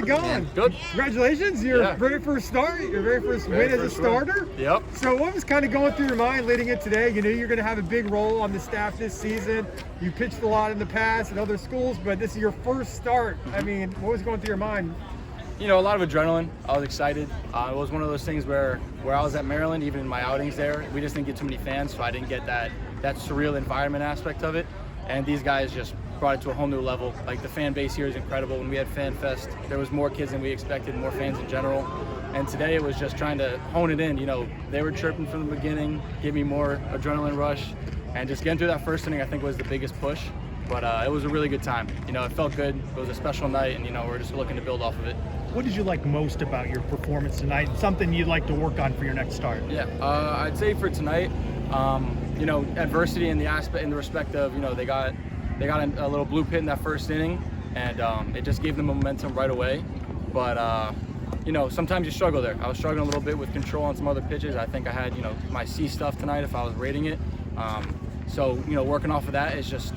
it going? Good. Congratulations, your very first start, your very first win as a starter. Yep. So what was kind of going through your mind leading in today? You knew you're going to have a big role on the staff this season. You pitched a lot in the past at other schools, but this is your first start. I mean, what was going through your mind? You know, a lot of adrenaline. I was excited. It was one of those things where I was at Maryland, even in my outings there, we just didn't get too many fans, so I didn't get that surreal environment aspect of it. And these guys just brought it to a whole new level. Like, the fan base here is incredible. When we had Fan Fest, there was more kids than we expected, more fans in general. And today it was just trying to hone it in. You know, they were chirping from the beginning, give me more adrenaline rush, and just getting through that first inning I think was the biggest push. But it was a really good time. You know, it felt good. It was a special night, and, you know, we're just looking to build off of it. What did you like most about your performance tonight? Something you'd like to work on for your next start? Yeah, I'd say for tonight, you know, adversity in the respect of, you know, they got a little blue pit in that first inning, and it just gave them momentum right away. But you know, sometimes you struggle there. I was struggling a little bit with control on some other pitches. I think I had, you know, my C stuff tonight if I was rating it. So, you know, working off of that is just,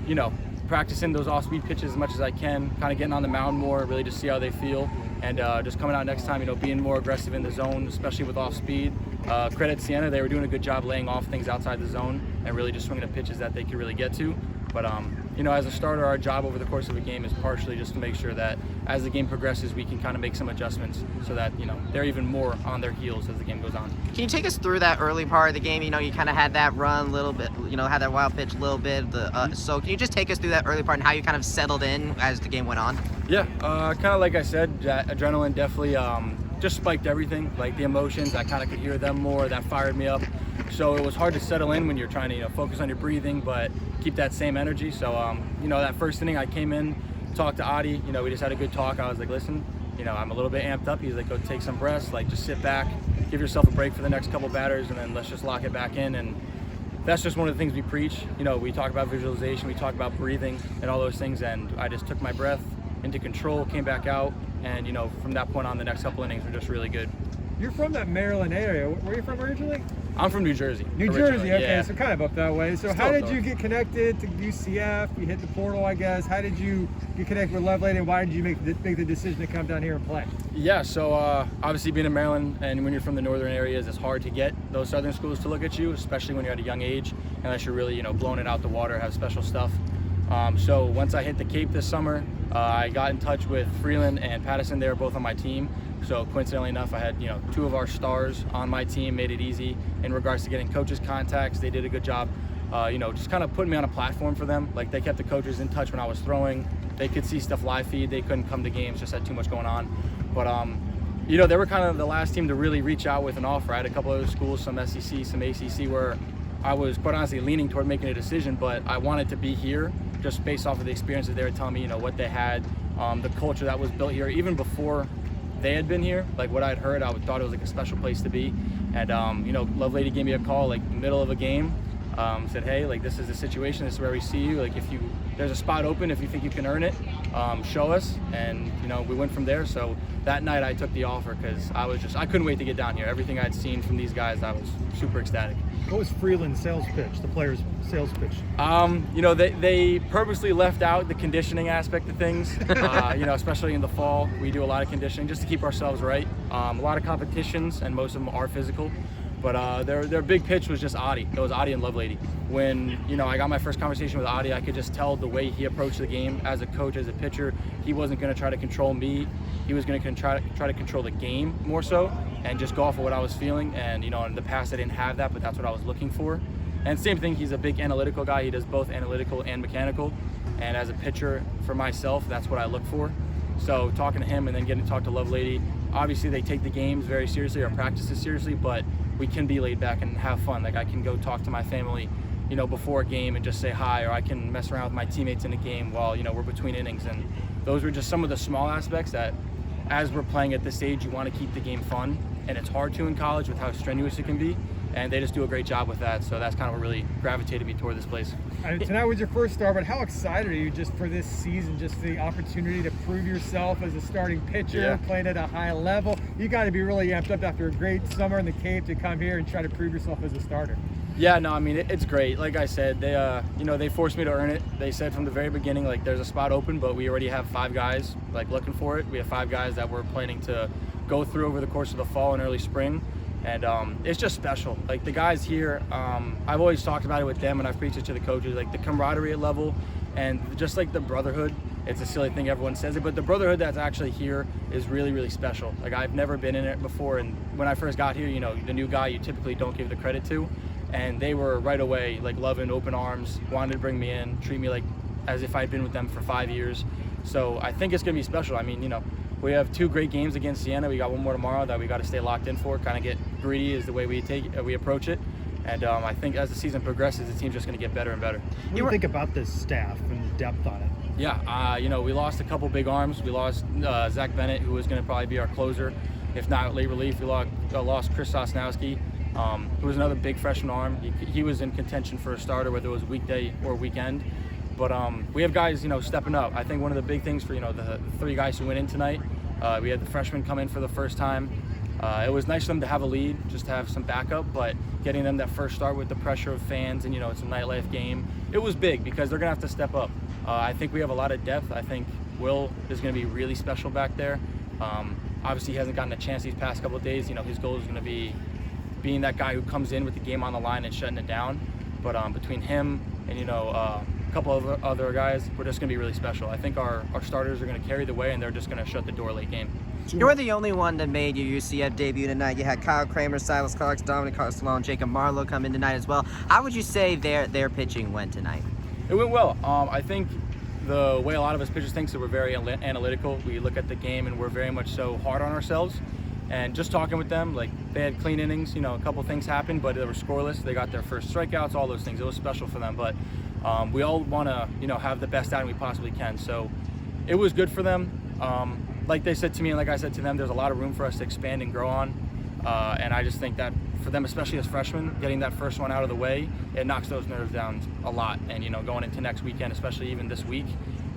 you know, practicing those off-speed pitches as much as I can, kind of getting on the mound more, really just see how they feel, and just coming out next time, you know, being more aggressive in the zone, especially with off-speed. Credit Siena, they were doing a good job laying off things outside the zone and really just swinging the pitches that they could really get to. But, you know, as a starter, our job over the course of a game is partially just to make sure that as the game progresses, we can kind of make some adjustments so that, you know, they're even more on their heels as the game goes on. Can you take us through that early part of the game? You know, you kind of had that run a little bit, you know, had that wild pitch a little bit. So can you just take us through that early part and how you kind of settled in as the game went on? Yeah, kind of like I said, that adrenaline definitely just spiked everything. Like, the emotions, I kind of could hear them more. That fired me up. So it was hard to settle in when you're trying to, you know, focus on your breathing, but keep that same energy. So, you know, that first inning I came in, talked to Adi, you know, we just had a good talk. I was like, listen, you know, I'm a little bit amped up. He's like, go take some breaths, like, just sit back, give yourself a break for the next couple batters, and then let's just lock it back in. And that's just one of the things we preach. You know, we talk about visualization, we talk about breathing and all those things, and I just took my breath into control, came back out, and, you know, from that point on, the next couple innings were just really good. You're from that Maryland area. Where are you from originally? I'm from New Jersey. New Jersey, okay, yeah. so kind of up that way. So how did you get connected to UCF? You hit the portal, I guess. How did you get connected with Lovelady, and why did you make the decision to come down here and play? Yeah, so obviously being in Maryland, and when you're from the northern areas, it's hard to get those southern schools to look at you, especially when you're at a young age, unless you're really, you know, blowing it out the water, have special stuff. So once I hit the Cape this summer, I got in touch with Freeland and Patterson. They were both on my team. So coincidentally enough, I had, you know, two of our stars on my team, made it easy in regards to getting coaches' contacts. They did a good job, you know, just kind of putting me on a platform for them. Like, they kept the coaches in touch when I was throwing. They could see stuff live feed. They couldn't come to games, just had too much going on. But, you know, they were kind of the last team to really reach out with an offer. I had a couple other schools, some SEC, some ACC, where I was quite honestly leaning toward making a decision, but I wanted to be here just based off of the experiences they were telling me, you know, what they had, the culture that was built here, even before they had been here. Like, what I'd heard, I thought it was like a special place to be. And, you know, Lovelady gave me a call, like, middle of a game, said, hey, like, this is the situation, this is where we see you. Like, there's a spot open, if you think you can earn it, show us. And, you know, we went from there. So that night I took the offer because I couldn't wait to get down here. Everything I'd seen from these guys, I was super ecstatic. What was Freeland's sales pitch, the player's sales pitch? You know, they purposely left out the conditioning aspect of things. You know, especially in the fall, we do a lot of conditioning just to keep ourselves right. A lot of competitions, and most of them are physical. But their big pitch was just Adi. It was Adi and Lovelady. When, you know, I got my first conversation with Adi, I could just tell the way he approached the game as a coach, as a pitcher. He wasn't going to try to control me. He was going to try to control the game more so, and just go off of what I was feeling. And, you know, in the past I didn't have that, but that's what I was looking for. And same thing, he's a big analytical guy. He does both analytical and mechanical. And as a pitcher, for myself, that's what I look for. So talking to him and then getting to talk to Lovelady, obviously they take the games very seriously, our practices seriously, but we can be laid back and have fun. Like, I can go talk to my family, you know, before a game and just say hi, or I can mess around with my teammates in a game while, you know, we're between innings. And those were just some of the small aspects that, as we're playing at this stage, you want to keep the game fun, and it's hard to in college with how strenuous it can be, and they just do a great job with that. So that's kind of what really gravitated me toward this place. Tonight was your first start, but how excited are you just for this season, just the opportunity to prove yourself as a starting pitcher, playing at a high level? You got to be really amped up after a great summer in the Cape to come here and try to prove yourself as a starter. Yeah, no, I mean, it's great. Like I said, they forced me to earn it. They said from the very beginning, like, there's a spot open, but we already have 5 guys, like, looking for it. We have 5 guys that we're planning to go through over the course of the fall and early spring. And it's just special. Like, the guys here, I've always talked about it with them, and I've preached it to the coaches, like, the camaraderie level and just, like, the brotherhood. It's a silly thing, everyone says it, but the brotherhood that's actually here is really, really special. Like, I've never been in it before, and when I first got here, you know, the new guy you typically don't give the credit to. And they were right away, like, loving, open arms, wanted to bring me in, treat me like as if I'd been with them for 5 years. So I think it's going to be special. I mean, you know, we have 2 great games against Siena. We got one more tomorrow that we got to stay locked in for. Kind of get greedy is the way we approach it. And I think as the season progresses, the team's just going to get better and better. What do you think about this staff and the depth on it? Yeah, you know, we lost a couple big arms. We lost Zach Bennett, who was going to probably be our closer, if not late relief. We lost Chris Sosnowski, who was another big freshman arm. He was in contention for a starter, whether it was weekday or weekend. But we have guys, you know, stepping up. I think one of the big things for, you know, the 3 guys who went in tonight, we had the freshmen come in for the first time. It was nice for them to have a lead, just to have some backup, but getting them that first start with the pressure of fans and, you know, it's a nightlife game, it was big because they're going to have to step up. I think we have a lot of depth. I think Will is going to be really special back there. Obviously, he hasn't gotten a chance these past couple of days. You know, his goal is going to be being that guy who comes in with the game on the line and shutting it down. But between him and, you know, a couple of other guys, we're just going to be really special. I think our starters are going to carry the way, and they're just going to shut the door late game. You were the only one that made your UCF debut tonight. You had Kyle Kramer, Silas Clarks, Dominic Carcelone, Jacob Marlowe come in tonight as well. How would you say their pitching went tonight? It went well. I think the way a lot of us pitchers think, so we're very analytical. We look at the game and we're very much so hard on ourselves. And just talking with them, like, they had clean innings, you know, a couple things happened, but they were scoreless. They got their first strikeouts, all those things. It was special for them. But we all want to, you know, have the best outing we possibly can. So it was good for them. Like they said to me and like I said to them, there's a lot of room for us to expand and grow on. And I just think that for them, especially as freshmen, getting that first one out of the way, it knocks those nerves down a lot. And, you know, going into next weekend, especially even this week,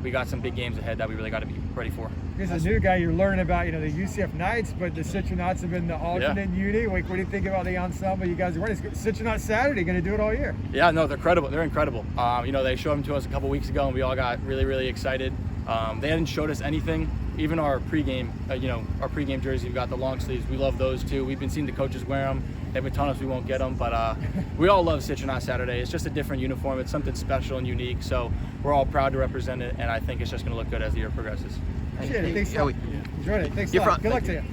we got some big games ahead that we really got to be ready for. Here's a new guy you're learning about, you know, the UCF Knights, but the Citronauts have been the alternate uni. Like, what do you think about the ensemble you guys are running? Citronaut Saturday, going to do it all year. Yeah, no, they're incredible. They're incredible. You know, they showed them to us a couple weeks ago, and we all got really, really excited. They hadn't showed us anything. Even our pregame, you know, our pregame jersey, we've got the long sleeves. We love those too. We've been seeing the coaches wear them. They've been telling us we won't get them, but we all love Citronaut Saturday. It's just a different uniform. It's something special and unique. So we're all proud to represent it, and I think it's just going to look good as the year progresses. Thanks a lot. Enjoyed it. Thanks a lot. Good luck to you.